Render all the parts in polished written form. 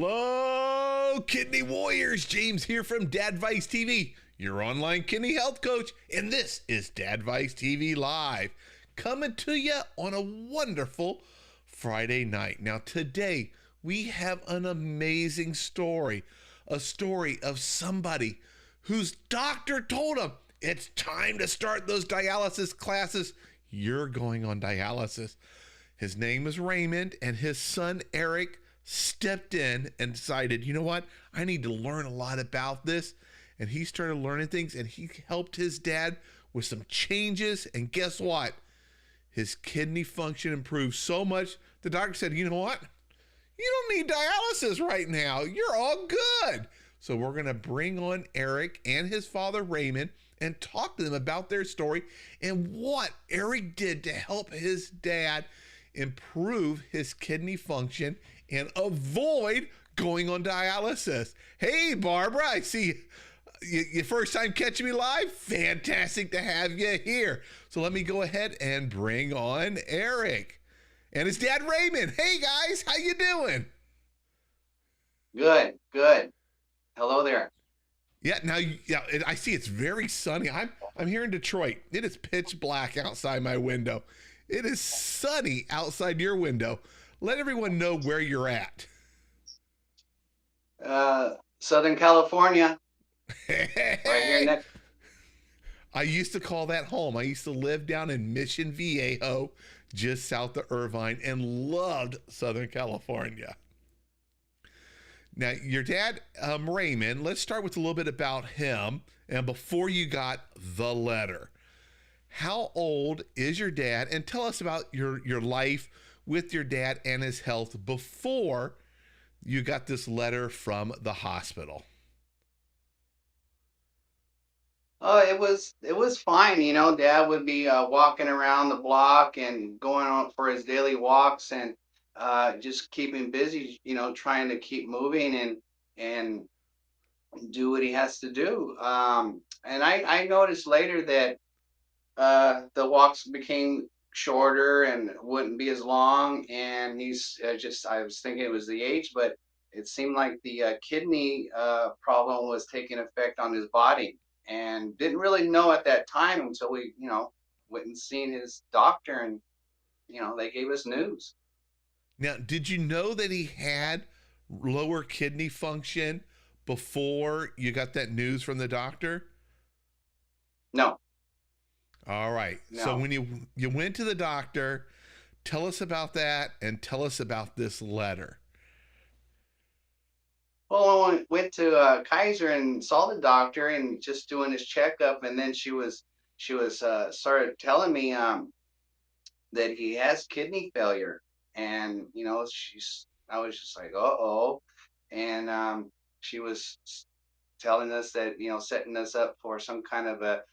Hello, kidney warriors. James here from Dadvice TV, your online kidney health coach, and this is Dadvice TV Live, coming to you on a wonderful Friday night. Now, today we have an amazing story, a story of somebody whose doctor told him it's time to start those dialysis classes. You're going on dialysis. His name is Raymond, and his son Eric stepped in and decided, you know what? I need to learn a lot about this. And he started learning things, and he helped his dad with some changes. And guess what? His kidney function improved so much, the doctor said, you know what? You don't need dialysis right now. You're all good. So we're going to bring on Eric and his father, Raymond, and talk to them about their story and what Eric did to help his dad improve his kidney function and avoid going on dialysis. Hey, Barbara, I see your first time catching me live. Fantastic to have you here. So let me go ahead and bring on Eric and his dad, Raymond. Hey, guys, how you doing? Good, good. Hello there. Yeah, now I see it's very sunny. I'm here in Detroit. It is pitch black outside my window. It is sunny outside your window. Let everyone know where you're at. Southern California, right here next. I used to call that home. I used to live down in Mission Viejo, just south of Irvine, and loved Southern California. Now, your dad, Raymond, let's start with a little bit about him. And before you got the letter, how old is your dad? And tell us about your life with your dad and his health before you got this letter from the hospital. Oh, it was fine. You know, Dad would be walking around the block and going on for his daily walks and just keeping busy. You know, trying to keep moving and do what he has to do. And I noticed later that the walks became shorter and wouldn't be as long. And he's I was thinking it was the age, but it seemed like the kidney problem was taking effect on his body. And didn't really know at that time until we, went and seen his doctor and, they gave us news. Now, did you know that he had lower kidney function before you got that news from the doctor? No, All right. So no. when you went to the doctor, tell us about that and tell us about this letter. Well, I went to Kaiser and saw the doctor and just doing his checkup, and then she was started telling me that he has kidney failure, and I was just like, uh-oh, and she was telling us that setting us up for some kind of a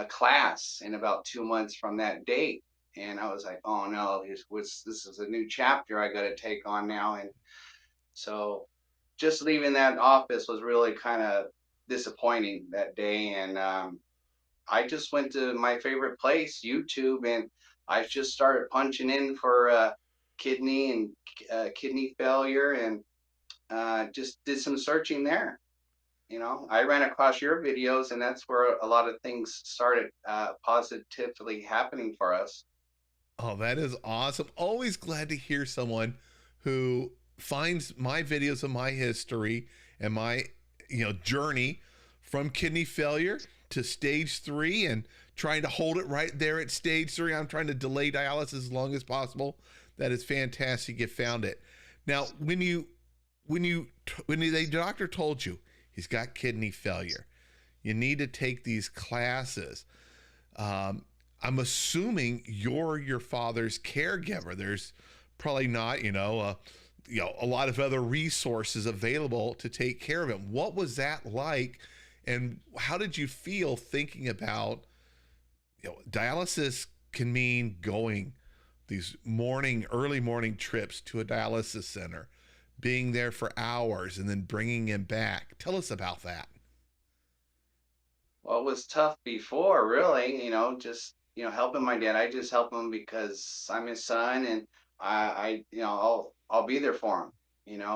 class in about 2 months from that date, and I was like, oh no, this is a new chapter I got to take on now, and so just leaving that office was really kind of disappointing that day. And I just went to my favorite place, YouTube, and I just started punching in for kidney and kidney failure and just did some searching there. I ran across your videos, and that's where a lot of things started positively happening for us. Oh, that is awesome. Always glad to hear someone who finds my videos of my history and my journey from kidney failure to stage 3 and trying to hold it right there at stage 3. I'm trying to delay dialysis as long as possible. That is fantastic. You found it. Now, when the doctor told you he's got kidney failure, you need to take these classes. I'm assuming you're your father's caregiver. There's probably not, a lot of other resources available to take care of him. What was that like, and how did you feel thinking about, dialysis can mean going these early morning trips to a dialysis center, being there for hours, and then bringing him back. Tell us about that. Well, it was tough before, really, just, helping my dad. I just help him because I'm his son and I'll be there for him.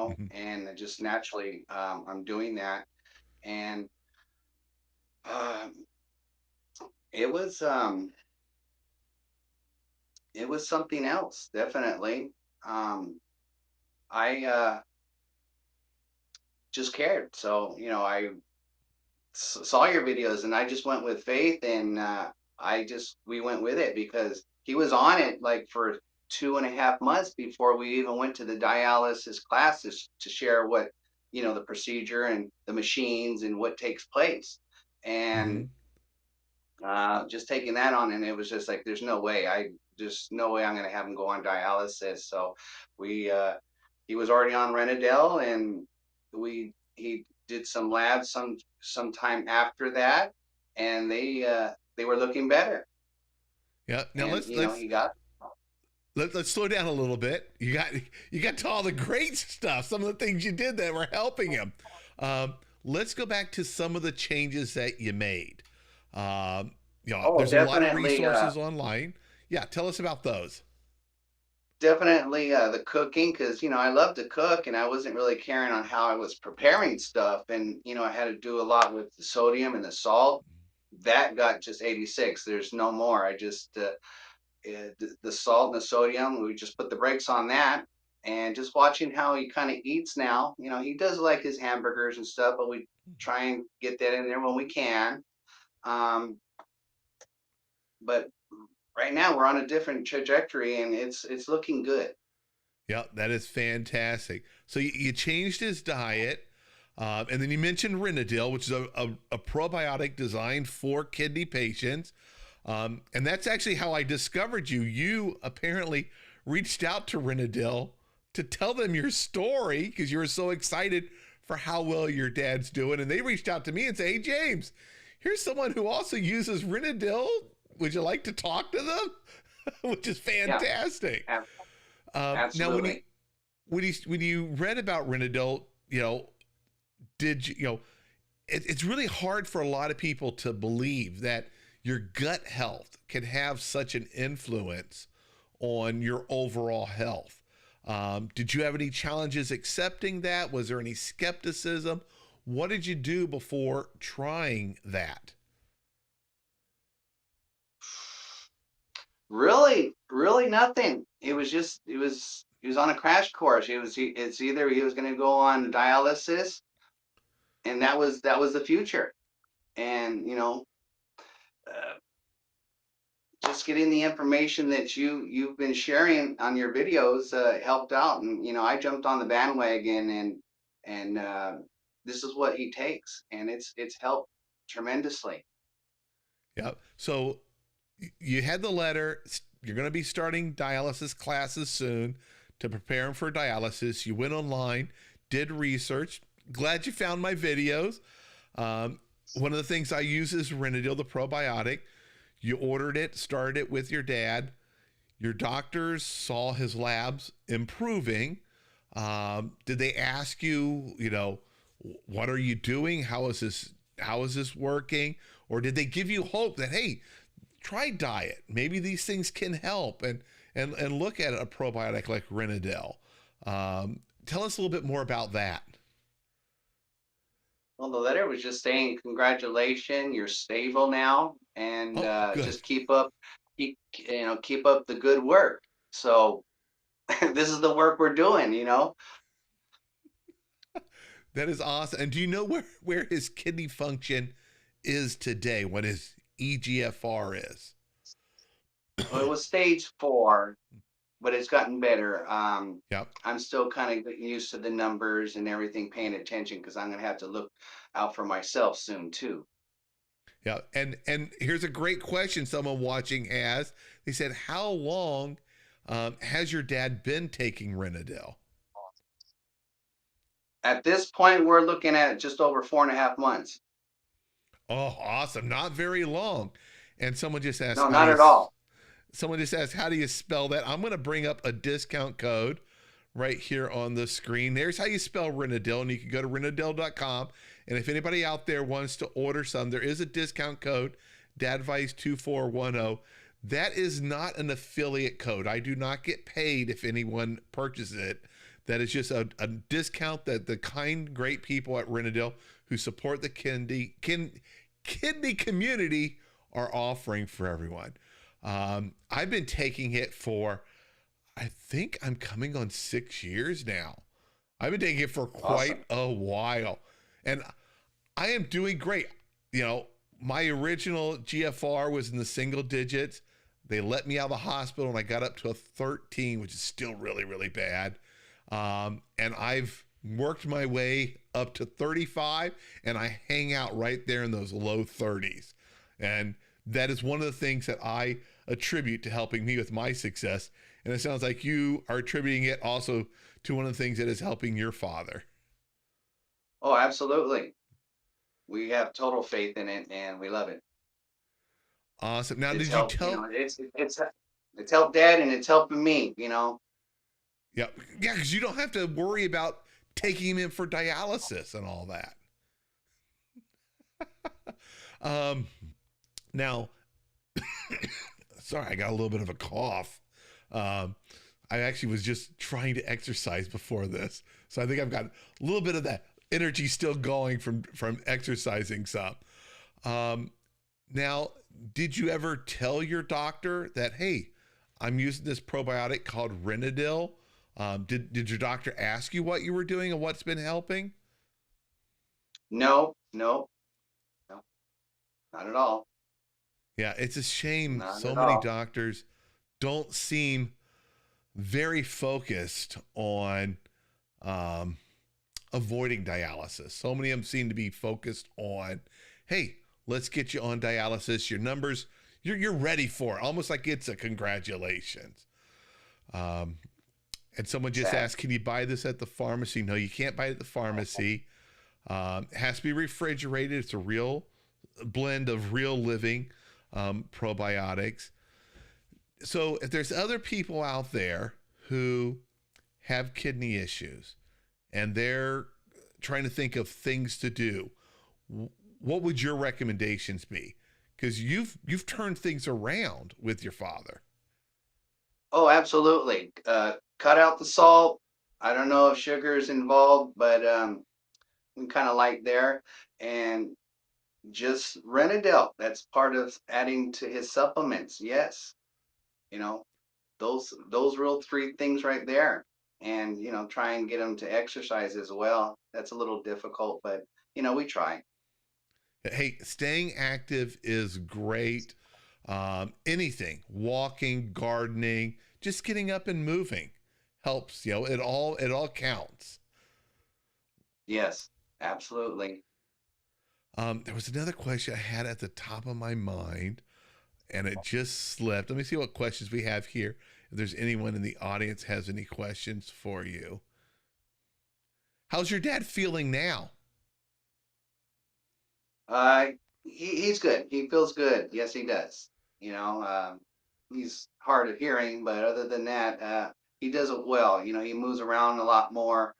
Mhm. and just naturally, I'm doing that. And um, it was um, it was something else, definitely. Um, I just cared. So, I saw your videos and I just went with faith, and we went with it because he was on it like for 2.5 months before we even went to the dialysis classes to share what, the procedure and the machines and what takes place. And Mhm. just taking that on, and it was just like, there's no way, just no way I'm going to have him go on dialysis. So we, he was already on Renadyl, and he did some labs sometime after that, and they were looking better, Yeah. Now and let's let's he got. let's slow down a little bit. You got to all the great stuff, some of the things you did that were helping him. Um, let's go back to some of the changes that you made. Um, Oh, there's a lot of definitely, resources online. Yeah, tell us about those. definitely, the cooking, because I love to cook, and I wasn't really caring on how I was preparing stuff, and I had to do a lot with the sodium and the salt. That got just 86. There's no more. I just the salt and the sodium. We just put the brakes on that, and just watching how he kind of eats now. He does like his hamburgers and stuff, but we try and get that in there when we can. Um, but right now we're on a different trajectory, and it's looking good. Yeah, that is fantastic. So you changed his diet, and then you mentioned Renadyl, which is a probiotic designed for kidney patients. And that's actually how I discovered you. You apparently reached out to Renadyl to tell them your story because you were so excited for how well your dad's doing. And they reached out to me and said, "Hey, James, here's someone who also uses Renadyl. Would you like to talk to them?" Which is Yeah, fantastic. ab- Now, when you absolutely. when you read about Renadyl, did it's really hard for a lot of people to believe that your gut health can have such an influence on your overall health. Did you have any challenges accepting that? Was there any skepticism? What did you do before trying that? Really, really nothing. He was on a crash course. It's either he was going to go on dialysis, and that was the future. And uh, just getting the information that you've been sharing on your videos helped out, and I jumped on the bandwagon, and this is what he takes, and it's helped tremendously. Yeah. So you had the letter. You're going to be starting dialysis classes soon to prepare him for dialysis. You went online, did research. Glad you found my videos. One of the things I use is Renadyl, the probiotic. You ordered it, started it with your dad. Your doctors saw his labs improving. Did they ask you, what are you doing? How is this? How is this working? Or did they give you hope that, hey, try diet? Maybe these things can help, and look at a probiotic like Renadyl. Tell us a little bit more about that. Well, the letter was just saying, congratulations, you're stable now, and Oh, good. just keep up the good work. So this is the work we're doing. That is awesome. And do you know where his kidney function is today? What his EGFR is? Well, it was stage 4, but it's gotten better. Yep. I'm still kind of getting used to the numbers and everything, paying attention, because I'm gonna have to look out for myself soon too. Yeah, and here's a great question someone watching has. They said, "How long has your dad been taking Renadyl?" At this point, we're looking at just over 4.5 months. Oh, awesome! Not very long. And someone just asked, No, not at all. "How do you spell that?" I'm going to bring up a discount code right here on the screen. There's how you spell Renadyl, and you can go to renadyl.com. And if anybody out there wants to order some, there is a discount code, Dadvice2410. That is not an affiliate code. I do not get paid if anyone purchases it. That is just a discount that the kind, great people at Renadyl who support the kidney community are offering for everyone. I've been taking it for, I think I'm coming on 6 years now. I've been taking it for quite Awesome. a while, and I am doing great. You know, my original GFR was in the single digits. They let me out of the hospital and I got up to a 13, which is still really, really bad. And I've worked my way up to 35, and I hang out right there in those low 30s. And that is one of the things that I attribute to helping me with my success. And it sounds like you are attributing it also to one of the things that is helping your father. Oh, absolutely. We have total faith in it, and we love it. Awesome. Now, It's did you helped, tell? it's helped Dad, and it's helping me. Yeah, yeah, because you don't have to worry about taking him in for dialysis and all that. Um, Now, sorry, I got a little bit of a cough. I actually was just trying to exercise before this, so I think I've got a little bit of that energy still going from exercising some. Um, Now, did you ever tell your doctor that, hey, I'm using this probiotic called Renadyl? Did your doctor ask you what you were doing and what's been helping? No, no, no, not at all. Yeah, it's a shame Not so at many all. doctors don't seem very focused on um, avoiding dialysis. So many of them seem to be focused on, hey, let's get you on dialysis. Your numbers, you're ready for it. Almost like it's a congratulations. Um, and someone just Sad. asked, can you buy this at the pharmacy? No, you can't buy it at the pharmacy. It has to be refrigerated. It's a real blend of real living probiotics. So if there's other people out there who have kidney issues and they're trying to think of things to do, what would your recommendations be? Because you've turned things around with your father. Oh, absolutely. Cut out the salt. I don't know if sugar is involved, but I'm kind of light there. And just Renadel. That's part of adding to his supplements. Yes, you know those real three things right there. And try and get him to exercise as well. That's a little difficult, but we try. Hey, staying active is great. Anything, walking, gardening, just getting up and moving helps. You know, it all counts. Yes, absolutely. There was another question I had at the top of my mind, and it just slipped. Let me see what questions we have here. If there's anyone in the audience has any questions for you. How's your dad feeling now? Uh, he's good. He feels good. Yes, he does. He's hard of hearing, but other than that, he does it well. He moves around a lot more.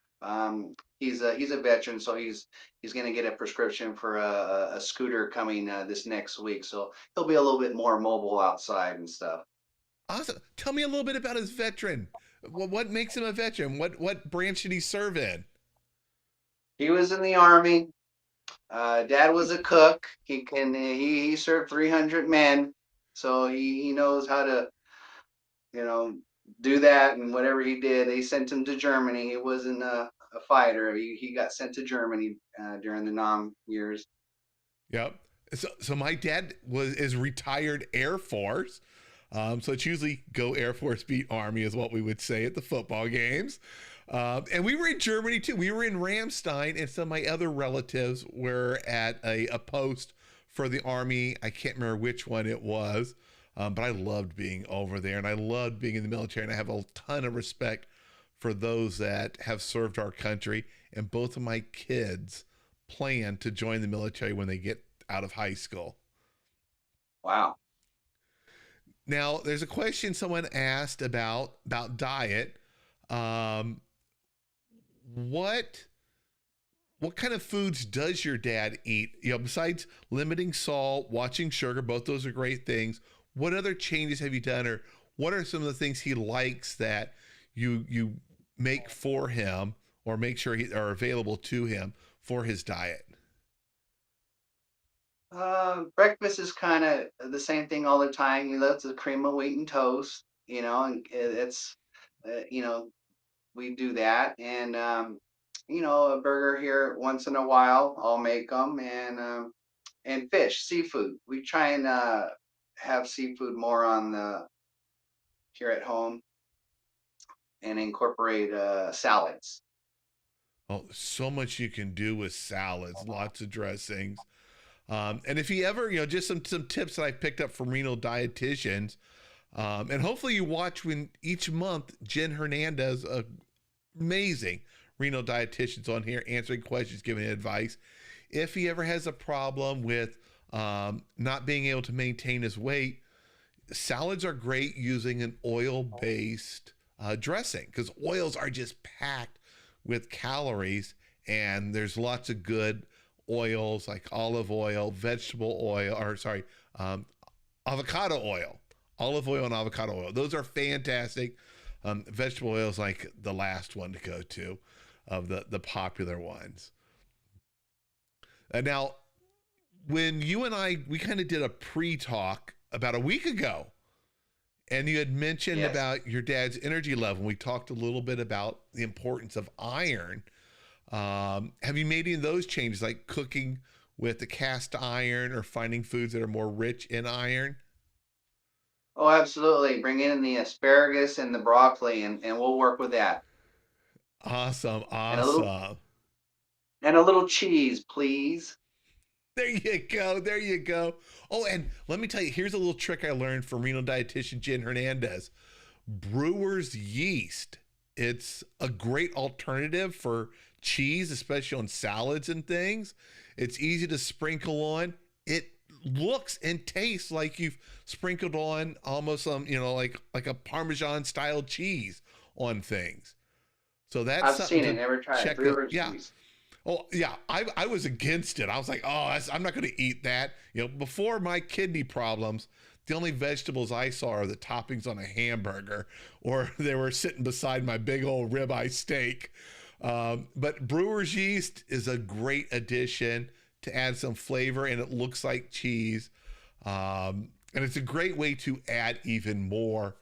He's a veteran, so he's going to get a prescription for a scooter coming this next week. So he'll be a little bit more mobile outside and stuff. Awesome. Tell me a little bit about his veteran. What makes him a veteran? What branch did he serve in? He was in the army. Dad was a cook. He served 300 men, so he knows how to you know, do that. And whatever he did, they sent him to Germany. He wasn't a fighter. He got sent to Germany during the Nam years. Yep. So my dad is retired Air Force. So it's usually go Air Force beat Army is what we would say at the football games. And we were in Germany too. We were in Ramstein, and some of my other relatives were at a post for the Army. I can't remember which one it was, but I loved being over there, and I loved being in the military. And I have a ton of respect for those that have served our country. And both of my kids plan to join the military when they get out of high school. Wow. Now, there's a question someone asked about diet. Um, what what kind of foods does your dad eat? You know, besides limiting salt, watching sugar, both those are great things. What other changes have you done, or what are some of the things he likes that you make for him or make sure are available to him for his diet? Breakfast is kind of the same thing all the time. He loves the cream of wheat and toast, and it's, you know, we do that. And, a burger here once in a while, I'll make them. And fish, seafood. We try and have seafood more on the here at home and incorporate salads. Oh, so much you can do with salads, lots of dressings. And if you ever, just some tips that I picked up from renal dietitians, and hopefully you watch when each month Jen Hernandez, amazing renal dietitians on here answering questions, giving advice. If he ever has a problem with not being able to maintain his weight, salads are great using an oil-based dressing because oils are just packed with calories, and there's lots of good oils like olive oil, vegetable oil, or sorry, avocado oil, olive oil and avocado oil. Those are fantastic. Vegetable oils like the last one to go to of the popular ones. And now, when you and we kind of did a pre-talk about a week ago, and you had mentioned Yes. about your dad's energy level. We talked a little bit about the importance of iron. Have you made any of those changes, like cooking with the cast iron or finding foods that are more rich in iron? Oh, absolutely. Bring in the asparagus and the broccoli, and we'll work with that. Awesome, And a little awesome. and a little cheese, please. There you go. There you go. Oh, and let me tell you, here's a little trick I learned from renal dietitian Jen Hernandez. Brewer's yeast. It's a great alternative for cheese, especially on salads and things. It's easy to sprinkle on. It looks and tastes like you've sprinkled on almost like a Parmesan style cheese on things. So that's I've something seen it, to never tried it. check out. Brewer's Yeah. cheese. Oh yeah, I was against it. I was like, I'm not going to eat that. Before my kidney problems, the only vegetables I saw are the toppings on a hamburger, or they were sitting beside my big old ribeye steak. But brewer's yeast is a great addition to add some flavor, and it looks like cheese. And it's a great way to add even more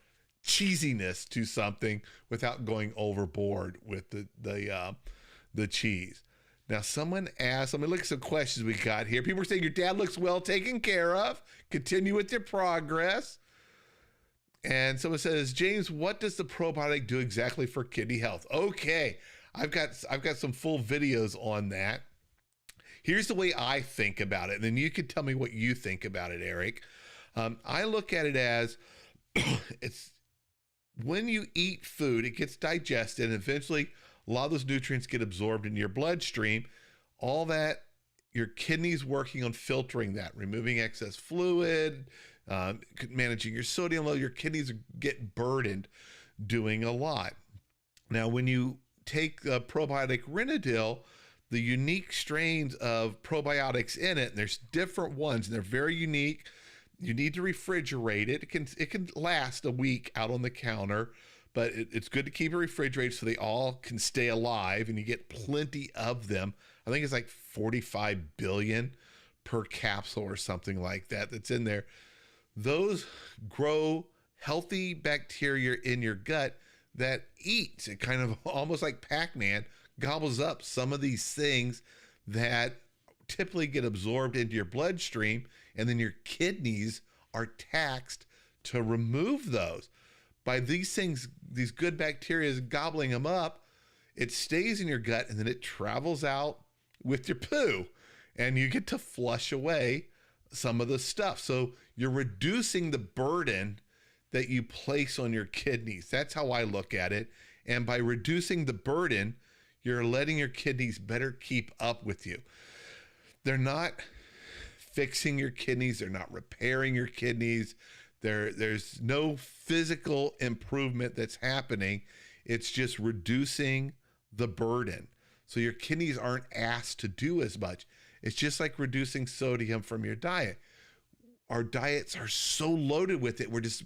cheesiness to something without going overboard with the cheese. Now, someone asked, let me look at some questions we got here. People are saying your dad looks well taken care of. Continue with your progress. And someone says, James, what does the probiotic do exactly for kidney health? Okay, I've got some full videos on that. Here's the way I think about it, and then you can tell me what you think about it, Eric. I look at it as it's when you eat food, it gets digested, and eventually a lot of those nutrients get absorbed into your bloodstream. All that, your kidneys working on filtering that, removing excess fluid, managing your sodium level. Your kidneys get burdened doing a lot. Now, when you take the probiotic Renadyl, the unique strains of probiotics in it, and there's different ones, and they're very unique. You need to refrigerate it. It can last a week out on the counter, but it's good to keep it refrigerated so they all can stay alive, and you get plenty of them. I think it's like 45 billion per capsule or something like that that's in there. Those grow healthy bacteria in your gut that eats. It kind of almost like Pac-Man gobbles up some of these things that typically get absorbed into your bloodstream, and then your kidneys are taxed to remove those. By these things, these good bacteria gobbling them up, it stays in your gut, and then it travels out with your poo, and you get to flush away some of the stuff. So you're reducing the burden that you place on your kidneys. That's how I look at it. And by reducing the burden, you're letting your kidneys better keep up with you. They're not fixing your kidneys. They're not repairing your kidneys. There's no physical improvement that's happening. It's just reducing the burden. So your kidneys aren't asked to do as much. It's just like reducing sodium from your diet. Our diets are so loaded with it. We're just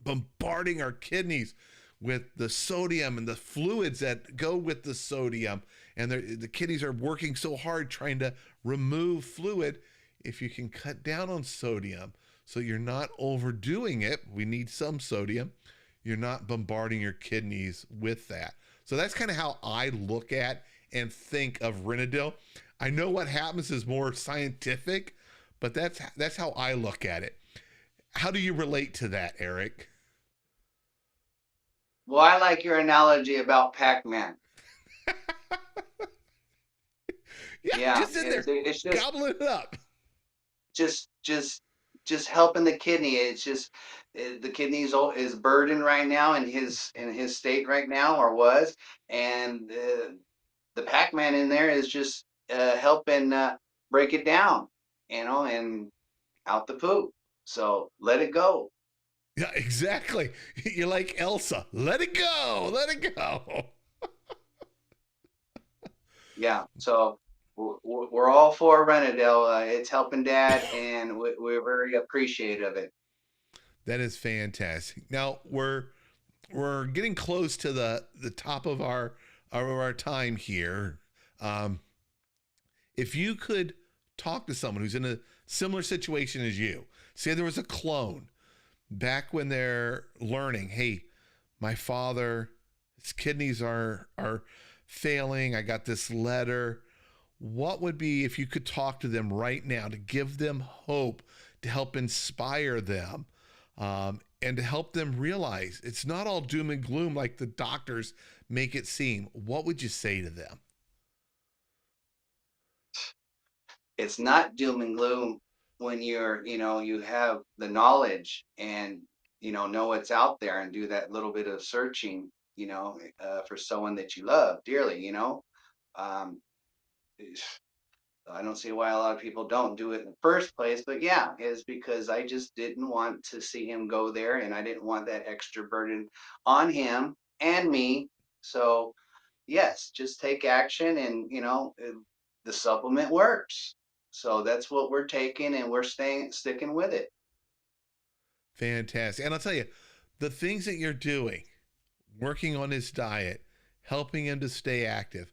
bombarding our kidneys with the sodium and the fluids that go with the sodium, and the kidneys are working so hard trying to remove fluid. If you can cut down on sodium so you're not overdoing it, we need some sodium, you're not bombarding your kidneys with that. So that's kind of how I look at and think of Renadyl. I know what happens is more scientific, but that's how I look at it. How do you relate to that, Eric? Well, I like your analogy about Pac-Man. Yeah, Yeah, just in there, it's just gobbling it up. just just just helping the kidney. It's just the kidney is burdened right now in his state right now, or was, and the Pac-Man in there is just helping break it down, and out the poop. So let it go. Yeah, exactly. You're like Elsa. Let it go. Let it go. Yeah. So we're all for Renadyl. It's helping Dad, and we're very appreciative of it. That is fantastic. Now we're getting close to the top of our time here. Um, if you could talk to someone who's in a similar situation as you, say there was a clone back when they're learning, hey, my father, his kidneys are failing. I got this letter. What would be, if you could talk to them right now to give them hope, to help inspire them, and to help them realize it's not all doom and gloom like the doctors make it seem? What would you say to them? It's not doom and gloom when you have the knowledge and know what's out there and do that little bit of searching, for someone that you love dearly. Um, I don't see why a lot of people don't do it in the first place, but yeah, is because I just didn't want to see him go there, and I didn't want that extra burden on him and me. So yes, just take action, and the supplement works. So that's what we're taking, and we're sticking with it. Fantastic. And I'll tell you, the things that you're doing, working on his diet, helping him to stay active,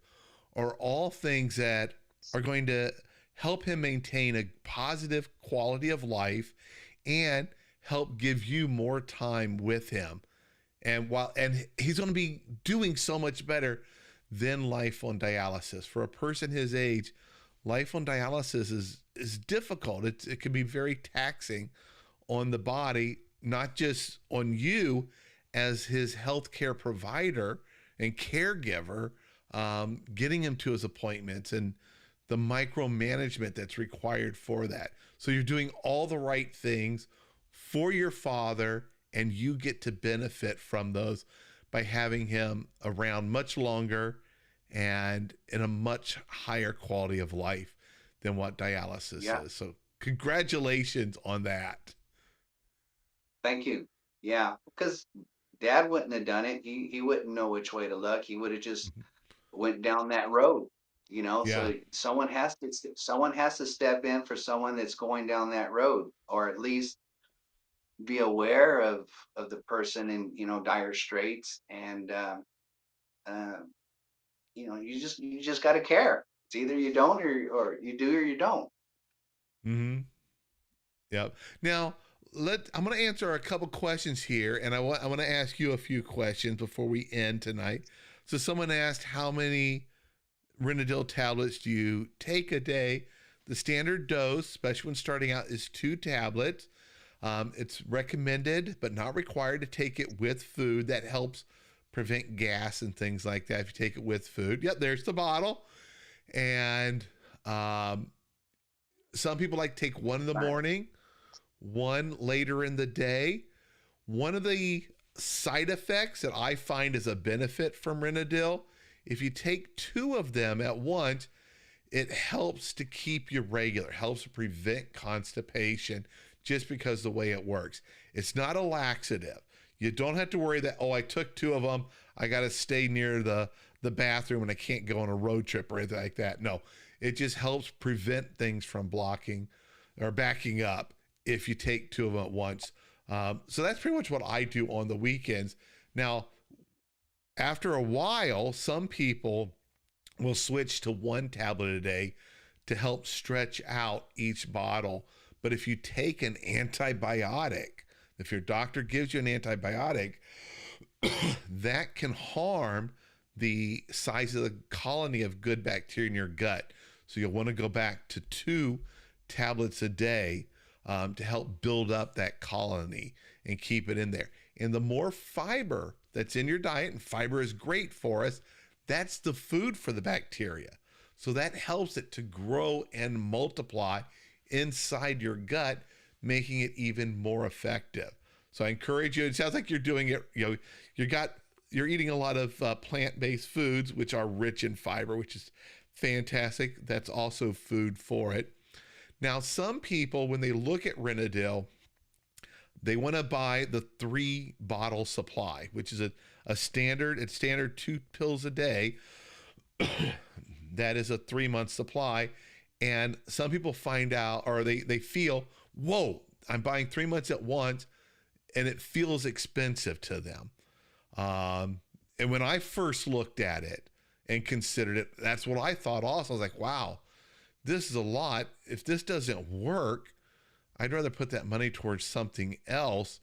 are all things that are going to help him maintain a positive quality of life and help give you more time with him. And he's going to be doing so much better than life on dialysis. For a person his age, life on dialysis is difficult. It can be very taxing on the body, not just on you as his healthcare provider and caregiver, getting him to his appointments and the micromanagement that's required for that. So you're doing all the right things for your father, and you get to benefit from those by having him around much longer and in a much higher quality of life than what dialysis Yeah. is. So congratulations on that. Thank you. Yeah, because Dad wouldn't have done it. He wouldn't know which way to look. He would have just went down that road. Yeah. So someone has to step in for someone that's going down that road, or at least be aware of the person in dire straits, and uh, you just got to care. It's either you don't, or you do, or you don't. Mm-hmm. Yep. Now, I'm going to answer a couple questions here, and I want to ask you a few questions before we end tonight. So someone asked, how many Renadyl tablets do you take a day? The standard dose, especially when starting out, is 2 tablets. It's recommended but not required to take it with food. That helps prevent gas and things like that if you take it with food. Yep, there's the bottle. And some people like to take one in the Right. morning, one later in the day. One of the side effects that I find is a benefit from Renadyl, if you take 2 of them at once, it helps to keep you regular, helps to prevent constipation just because of the way it works. It's not a laxative. You don't have to worry that, oh, I took 2 of them, I got to stay near the bathroom and I can't go on a road trip or anything like that. No, it just helps prevent things from blocking or backing up if you take 2 of them at once. So that's pretty much what I do on the weekends. Now, After a while, some people will switch to 1 tablet a day to help stretch out each bottle. But if you take an antibiotic, if your doctor gives you an antibiotic, that can harm the size of the colony of good bacteria in your gut. So you'll want to go back to 2 tablets a day to help build up that colony and keep it in there. And the more fiber that's in your diet, and fiber is great for us, that's the food for the bacteria. So that helps it to grow and multiply inside your gut, making it even more effective. So I encourage you. It sounds like you're doing it. You're eating a lot of plant-based foods, which are rich in fiber, which is fantastic. That's also food for it. Now, some people, when they look at Renadyl, they want to buy the 3-bottle supply, which is a standard. It's standard 2 pills a day. That is a 3-month supply. And some people find out, or they feel, whoa, I'm buying 3 months at once, and it feels expensive to them. And when I first looked at it and considered it, that's what I thought also. I was like, wow, this is a lot. If this doesn't work, I'd rather put that money towards something else.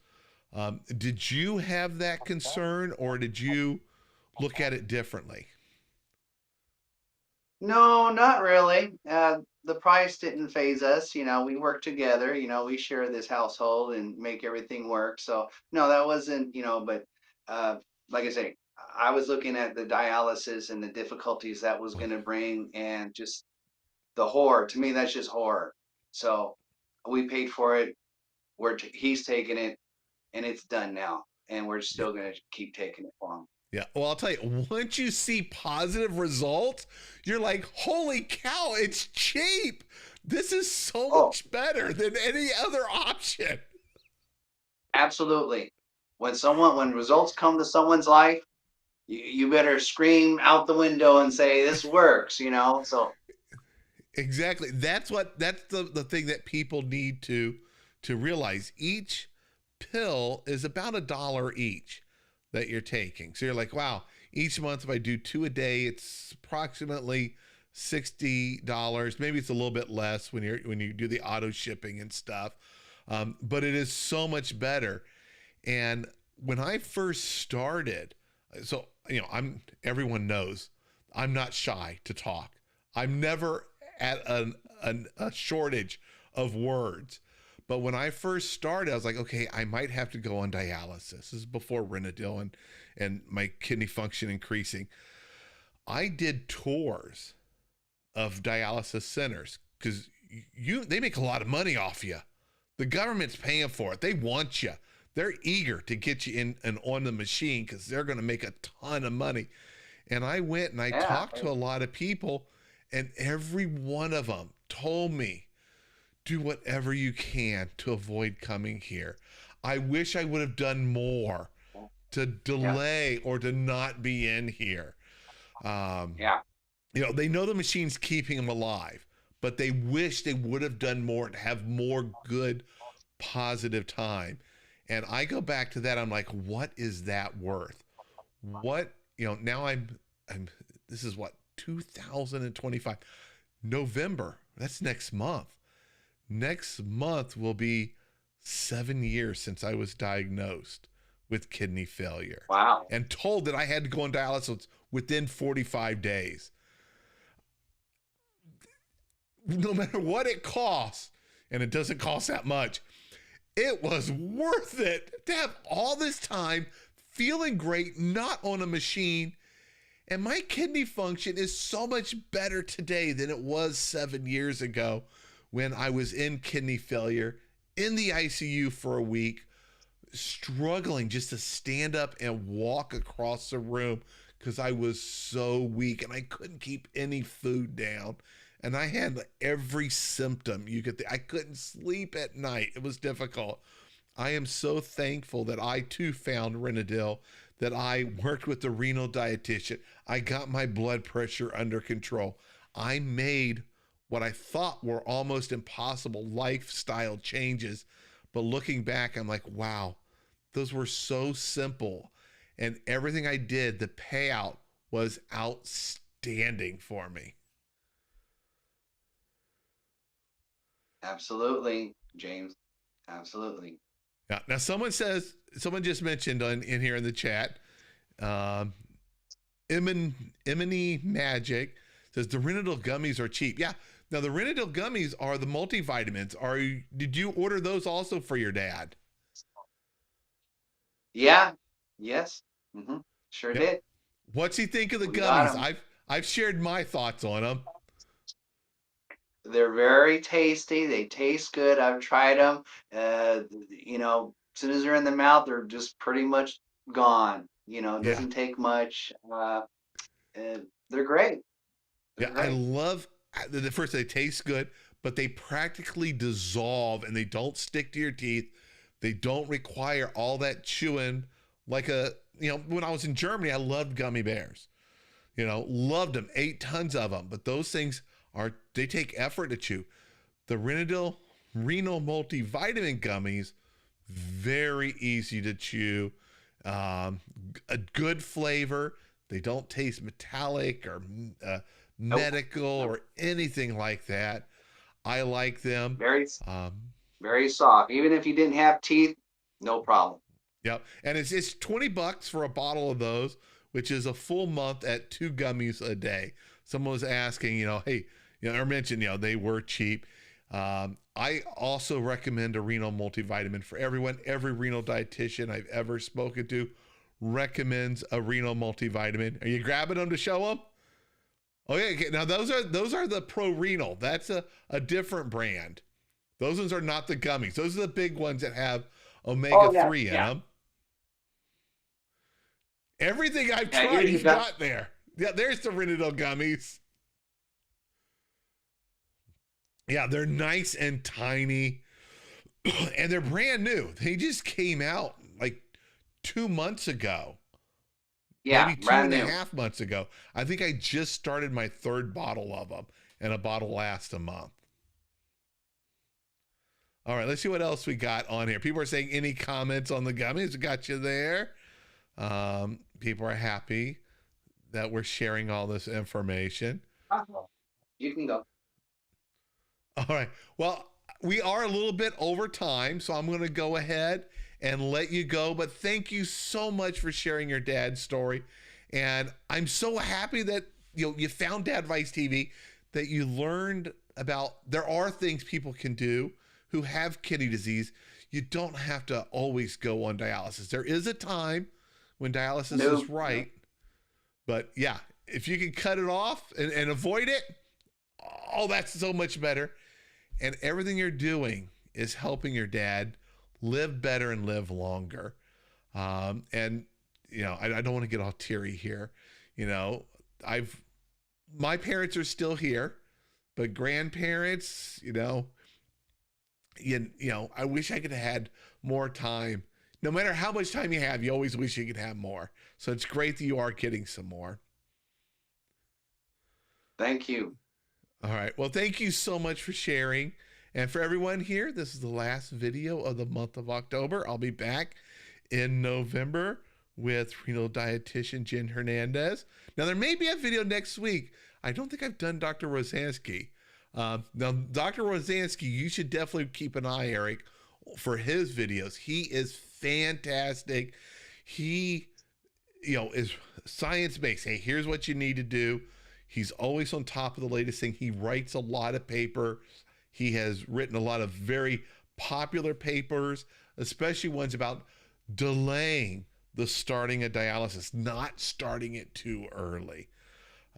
Did you have that concern, or did you look at it differently? No, not really. The price didn't phase us. We work together. We share this household and make everything work. So no, that wasn't. But uh, like I say, I was looking at the dialysis and the difficulties that was going to bring, and just the horror. To me, that's just horror. So we paid for it. He's taking it, and it's done now, and we're Yeah. still going to keep taking it for him. Yeah. Well, I'll tell you, once you see positive results, you're like, holy cow, it's cheap. This is so Oh, much better than any other option. absolutely. When results come to someone's life, you better scream out the window and say this works. So Exactly. That's the thing that people need to realize. Each pill is about $1 each that you're taking. So you're like, wow, each month if I do 2 a day, it's approximately $60. Maybe it's a little bit less when you do the auto shipping and stuff. But it is so much better. And when I first started, so everyone knows I'm not shy to talk. I'm never at a shortage of words. But when I first started, I was like, okay, I might have to go on dialysis. This is before Renadyl and my kidney function increasing. I did tours of dialysis centers because they make a lot of money off you. The government's paying for it. They want you. They're eager to get you in and on the machine because they're going to make a ton of money. And I went and I yeah, talked to a lot of people, and every one of them told me, do whatever you can to avoid coming here. I wish I would have done more to yeah, delay or to not be in here. Um, yeah, they know the machine's keeping them alive, but they wish they would have done more to have more good, positive time. And I go back to that. I'm like, what is that worth? What, now this is what, 2025, November. That's next month. Next month will be 7 years since I was diagnosed with kidney failure wow, and told that I had to go on dialysis within 45 days. No matter what it costs, and it doesn't cost that much, it was worth it to have all this time feeling great, not on a machine. And my kidney function is so much better today than it was 7 years ago when I was in kidney failure, in the ICU for a week, struggling just to stand up and walk across the room because I was so weak and I couldn't keep any food down. And I had every symptom you could think. I couldn't sleep at night. It was difficult. I am so thankful that I too found Renadyl, that I worked with the renal dietitian. I got my blood pressure under control. I made what I thought were almost impossible lifestyle changes. But looking back, I'm like, wow, those were so simple and everything I did, the payout was outstanding for me. Absolutely, James. Absolutely. Yeah. Now, someone just mentioned in here in the chat, um, Emily Magic says the Renadyl gummies are cheap. Yeah. Now the Renadyl gummies are the multivitamins. Did you order those also for your dad? Yeah. Yes. Sure Yep. did. What's he think of the We got gummies? them. I've shared my thoughts on them. They're very tasty. They taste good. I've tried them. As soon as they're in the mouth, they're just pretty much gone. It Yeah. doesn't take much. They're great. Yeah. They're I great. love the first, they taste good, but they practically dissolve and they don't stick to your teeth. They don't require all that chewing like when I was in Germany, I loved gummy bears. Loved them, ate tons of them, but those things they take effort to chew. The Renal multivitamin gummies, very easy to chew, a good flavor. They don't taste metallic or Nope. medical Nope. or anything like that. I like them. Very, Um, very soft. Even if you didn't have teeth, no problem. Yep. And it's $20 for a bottle of those, which is a full month at 2 gummies a day. Someone was asking, hey, or mentioned, they were cheap. I also recommend a renal multivitamin for everyone. Every renal dietitian I've ever spoken to recommends a renal multivitamin. Are you grabbing them to show them? Okay. Now those are the Pro Renal. That's a different brand. Those ones are not the gummies. Those are the big ones that have omega-3 in them. Everything I've tried, he's got there. Yeah, there's the Renadyl gummies. Yeah, they're nice and tiny. And they're brand new. They just came out like 2 months ago. Yeah, maybe two and a half months ago. I think I just started my 3rd bottle of them, and a bottle lasts a month. All right, let's see what else we got on here. People are saying any comments on the gummies. We got you there. People are happy that we're sharing all this information. You can go. All right. Well, we are a little bit over time, so I'm going to go ahead and let you go. But thank you so much for sharing your dad's story. And I'm so happy that you found Dadvice TV, that you learned about there are things people can do who have kidney disease. You don't have to always go on dialysis. There is a time when dialysis is right. But yeah, if you can cut it off and avoid it, oh, that's so much better. And everything you're doing is helping your dad live better and live longer. I don't want to get all teary here. My parents are still here, but grandparents, I wish I could have had more time. No matter how much time you have, you always wish you could have more. So it's great that you are getting some more. Thank you. All right. Well, thank you so much for sharing. And for everyone here, this is the last video of the month of October. I'll be back in November with renal dietitian Jen Hernandez. Now, there may be a video next week. I don't think I've done Dr. Rosansky. Now, Dr. Rosansky, you should definitely keep an eye, Eric, for his videos. He is fantastic. He, is science-based. Hey, here's what you need to do. He's always on top of the latest thing. He writes a lot of paper. He has written a lot of very popular papers, especially ones about delaying the starting of dialysis, not starting it too early.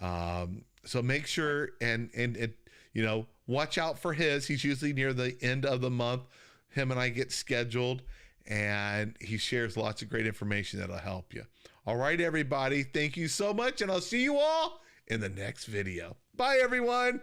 So make sure and watch out for his. He's usually near the end of the month. Him and I get scheduled, and he shares lots of great information that'll help you. All right, everybody. Thank you so much, and I'll see you all in the next video. Bye, everyone.